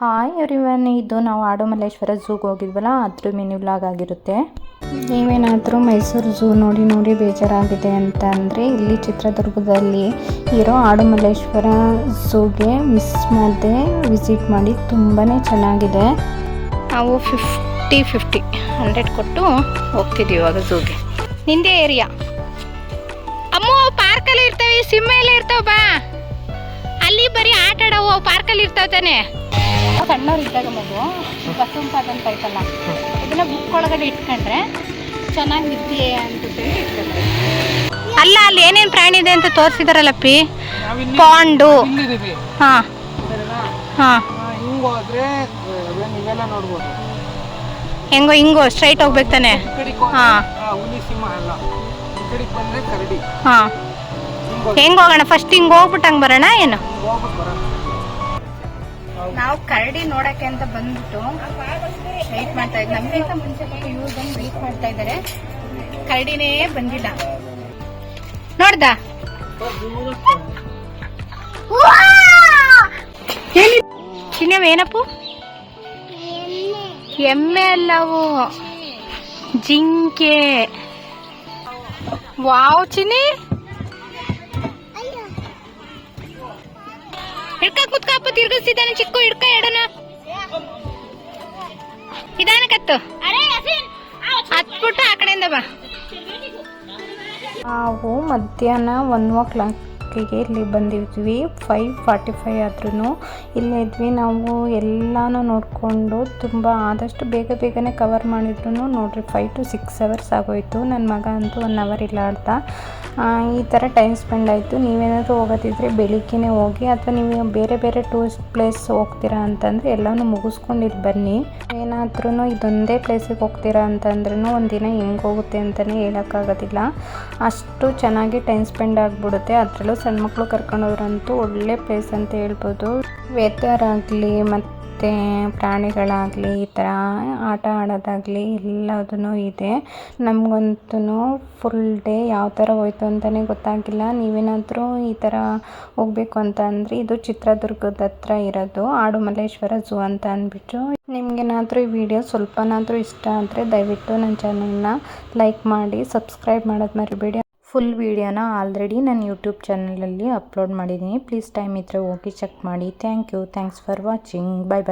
Hi everyone, ಇದು ನಾವು ಆಡುಮಲ್ಲೇಶ್ವರ ಝೂಗೆ ಹೋಗಿದ್ವಲ್ಲ ಅದ್ರ ಮಿನಿ ವ್ಲಾಗ್ ಆಗಿರುತ್ತೆ. ನೀವೇನಾದರೂ ಮೈಸೂರು ಝೂ ನೋಡಿ ಬೇಜಾರಾಗಿದೆ ಅಂತ ಅಂದರೆ ಇಲ್ಲಿ ಚಿತ್ರದುರ್ಗದಲ್ಲಿ ಇರೋ ಆಡುಮಲ್ಲೇಶ್ವರ ಝೂಗೆ ಮಿಸ್ ಮಾಡದೆ ವಿಸಿಟ್ ಮಾಡಿ. ತುಂಬಾ ಚೆನ್ನಾಗಿದೆ. ನಾವು 50 ಕೊಟ್ಟು ಹೋಗ್ತಿದ್ದೀವಿ ಇವಾಗ ಝೂಗೆ. ನಿಂದೇ ಏರಿಯಾ ಅಮ್ಮೋ, ಪಾರ್ಕಲ್ಲಿ ಇರ್ತವೆ, ಸಿಂಹ ಎಲ್ಲ ಇರ್ತಾವ. ಬಾ ಅಲ್ಲಿ ಬರೀ ಆಟ ಆಡವು ಪಾರ್ಕಲ್ಲಿ ಇರ್ತಾವ ತಾನೆ. ಸಣ್ಣವ್ರು ಇದ್ದಾಗ ಮಗು ಬಸವಂಪಾದ ಅಂತ ಐತಲ್ಲ, ಇದನ್ನ ಬುಕ್ ಒಳಗಡೆ ಇಟ್ಕೊಂಡ್ರೆ ಚೆನ್ನಾಗಿ ನಿದ್ದೆ ಅಂತ ಇಟ್ಕೊಂಡ್ರೆ. ಅಲ್ಲ, ಅಲ್ಲಿ ಏನೇನು ಪ್ರಾಣಿ ಇದೆ ಅಂತ ತೋರಿಸಿದಾರಲ್ಲ ಪಿ. ಪಾಂಡು. ಹಾಂ ಹಾಂ, ಹಿಂಗೋ ಸ್ಟ್ರೈಟ್ ಹೋಗ್ಬೇಕು ತಾನೆ. ಹಾಂ ಹಾಂ, ಹೆಂಗೆ ಹೋಗೋಣ? ಫಸ್ಟ್ ಹಿಂಗೆ ಹೋಗ್ಬಿಟ್ಟು ಹಂಗೆ ಬರೋಣ ಏನು? ನಾವು ಕರಡಿ ನೋಡಕ್ಕೆ ಅಂತ ಬಂದ್ಬಿಟ್ಟು ವೆಯ್ಟ್ ಮಾಡ್ತಾ ಇದ್ವಿ. ನಮಗಿಂತ ಮುಂಚೆ ಇವ್ರು ಬಂದು ವೆಯ್ಟ್ ಮಾಡ್ತಾ ಇದ್ದಾರೆ. ಕರಡಿನೇ ಬಂದಿಲ್ಲ. ನೋಡ್ದ ಚಿನ್ನವೇನಪ್ಪು? ಎಮ್ಮೆ ಅಲ್ಲವು, ಜಿಂಕೆ. ವಾವ್ ಚಿನ್ನಿ, ಹಿಡ್ಕ ಕುತ್ಕಪ್ಪ, ತಿರ್ಗಿಸ್ತಿದ್ದಾನೆ. ಚಿಕ್ಕು ಹಿಡ್ಕ ಎಡನ ಇದಾನ ಕತ್ತು ಹತ್ಬಿಟ್ಟು ಆ ಕಡೆಯಿಂದ ಬಾ. ನಾವು ಮಧ್ಯಾಹ್ನ 1 o'clock ಇಲ್ಲಿ ಬಂದಿದ್ವಿ. 5:45 ಆದ್ರೂ ಇಲ್ಲೇ ಇದ್ವಿ. ನಾವು ಎಲ್ಲಾನು ನೋಡಿಕೊಂಡು ತುಂಬ ಆದಷ್ಟು ಬೇಗನೆ ಕವರ್ ಮಾಡಿದ್ರು. ನೋಡ್ರಿ 5 to 6 hours ಆಗೋಯ್ತು. ನನ್ನ ಮಗ ಅಂತೂ 1 hour ಇಲ್ಲ ಆಡ್ದ. ಈ ಥರ ಟೈಮ್ ಸ್ಪೆಂಡ್ ಆಯಿತು. ನೀವೇನಾದರೂ ಹೋಗೋದಿದ್ರೆ ಬೆಳಿಗ್ಗೆನೇ ಹೋಗಿ, ಅಥವಾ ನೀವು ಬೇರೆ ಟೂರಿಸ್ಟ್ ಪ್ಲೇಸ್ ಹೋಗ್ತೀರಾ ಅಂತಂದರೆ ಎಲ್ಲನೂ ಮುಗಿಸ್ಕೊಂಡು ಇಲ್ಲಿ ಬನ್ನಿ. ಏನಾದ್ರೂ ಇದೊಂದೇ ಪ್ಲೇಸಿಗೆ ಹೋಗ್ತೀರಾ ಅಂತಂದ್ರೂ ಒಂದಿನ ಹೆಂಗೆ ಹೋಗುತ್ತೆ ಅಂತಲೇ ಹೇಳೋಕ್ಕಾಗೋದಿಲ್ಲ. ಅಷ್ಟು ಚೆನ್ನಾಗಿ ಟೈಮ್ ಸ್ಪೆಂಡ್ ಆಗಿಬಿಡುತ್ತೆ. ಅದರಲ್ಲೂ ಸಣ್ಣ ಮಕ್ಕಳು ಕರ್ಕೊಂಡೋದ್ರಂತೂ ಒಳ್ಳೆ ಪ್ಲೇಸ್ ಅಂತ ಹೇಳ್ಬೋದು. ವೆದರ್ ಆಗಲಿ ಮತ್ತು ಪ್ರಾಣಿಗಳಾಗಲಿ, ಈ ಥರ ಆಟ ಆಡೋದಾಗಲಿ ಎಲ್ಲದೂ ಇದೆ. ನಮಗಂತೂ ಫುಲ್ ಡೇ ಯಾವ ಥರ ಹೋಯ್ತು ಅಂತಲೇ ಗೊತ್ತಾಗಿಲ್ಲ. ನೀವೇನಾದರೂ ಈ ಥರ ಹೋಗಬೇಕು ಅಂತ ಅಂದರೆ ಇದು ಚಿತ್ರದುರ್ಗದ ಹತ್ರ ಇರೋದು ಆಡುಮಲ್ಲೇಶ್ವರ ಝೂ ಅಂತ ಅಂದ್ಬಿಟ್ಟು. ನಿಮಗೇನಾದರೂ ಈ ವಿಡಿಯೋ ಸ್ವಲ್ಪನಾದರೂ ಇಷ್ಟ ಆದರೆ ದಯವಿಟ್ಟು ನನ್ನ ಚಾನಲ್ನ ಲೈಕ್ ಮಾಡಿ, ಸಬ್ಸ್ಕ್ರೈಬ್ ಮಾಡೋದು ಮರಿಬೇಡಿ. ಫುಲ್ ವೀಡಿಯೋನ ಆಲ್ರೆಡಿ ನಾನು ಯೂಟ್ಯೂಬ್ ಚಾನಲಲ್ಲಿ ಅಪ್ಲೋಡ್ ಮಾಡಿದ್ದೀನಿ. ಪ್ಲೀಸ್ ಟೈಮ್ ಇದ್ದರೆ ಹೋಗಿ ಚೆಕ್ ಮಾಡಿ. Thanks for watching. ಬಾಯ್.